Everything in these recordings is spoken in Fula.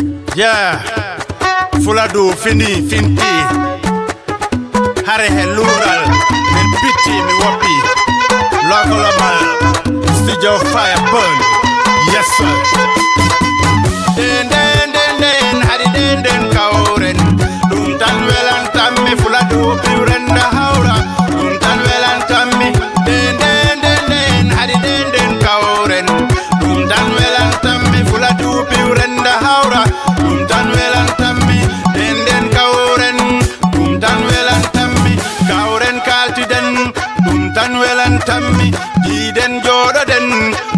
Yeah, Fuladu fini finti Hare he lural men piti mi wapi Local amal Studio fire burn Yes sir Den hari den kauren Dum tan welan tammi Fuladu piurenda haura Dum tan welan tammi Den hari den kauren Dum tan welan tammi Fuladu piurenda haura Dum tan welan tammi den kauren Dum tan welan tammi kauren kalti den Dum tan welan tammi jiden jodo den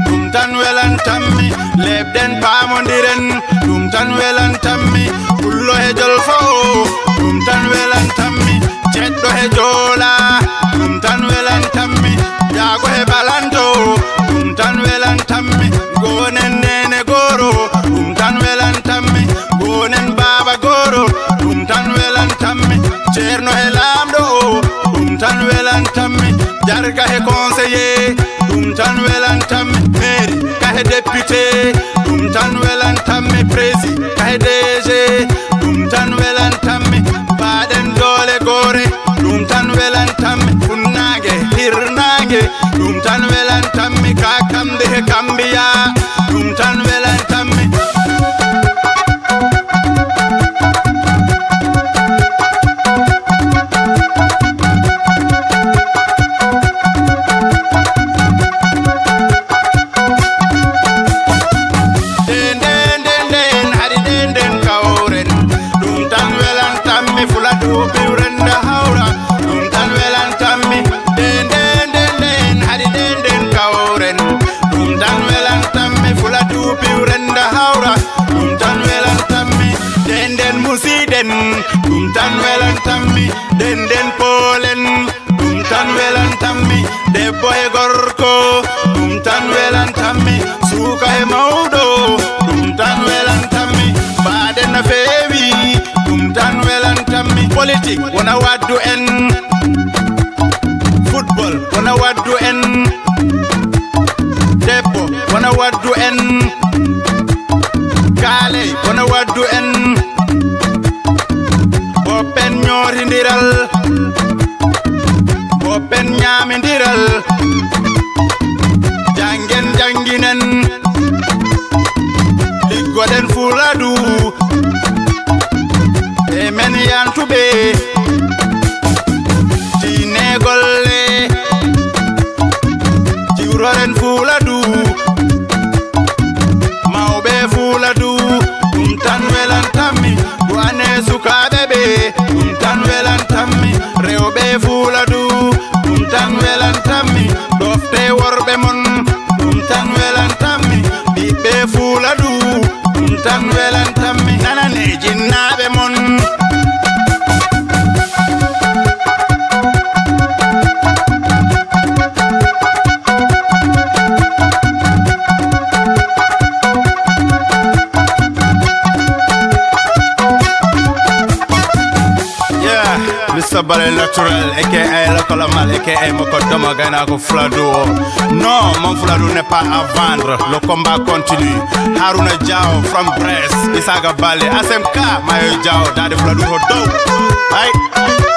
Dum tan welan tammi lebden pamondiren Dum tan welan tammi kullo he jolfo Dum tan welan tammi ceddo he jola Dum tan welan tammi jago he balanto Dum tan welan tammi gonen nene goro Dum tan welan tammi gonen baba goro Dum tan welan tammi cerno he lamdo Dum tan welan tammi jarga he conseiller Dum tan welan tammi maire ka he député Dum tan welan tammi prési ka he DG Dum tan welan tammi baden dole gore Dum tan welan tammi funnage hirnage Dum tan welan tammi ka kamde he kambiya Dum tan welan tammi Fuladu piurenda haura Dum tan welan tammi den hari den kauren Dum tan welan tammi Fuladu piurenda haura Dum tan welan tammi den musiden Dum tan welan tammi den polen Dum tan welan tammi debbo e gorko Dum tan welan tammi suka e mawdo Dum tan welan tammi baden na fewi Dum tan welan tammi politique wona waddu en football wona waddu en debbo wona waddu en kale wona waddu en boppen ñorindiral boppen ñamindiral jangen janginen liggoden Fuladu men yantube tine golle jiwroren Fuladu mawbe Fuladu Dum tan welan tammi duane sukabe be Dum tan welan tammi rewbe Fuladu Dum tan welan tammi dofte worbe mon Dum tan welan tammi bibbe Fuladu Dum tan welan tammi nanane jinnabe mon Mr. Bale Natural, aka Local Amal, aka Mokodoma Gainako Fuladu. Non, mon Fuladu n'est pas à vendre, le combat continue. Haruna Diao from Brest, Isaga Bale, ASMK, Mayo Diao, Daddy Fuladu Hodo. Aye.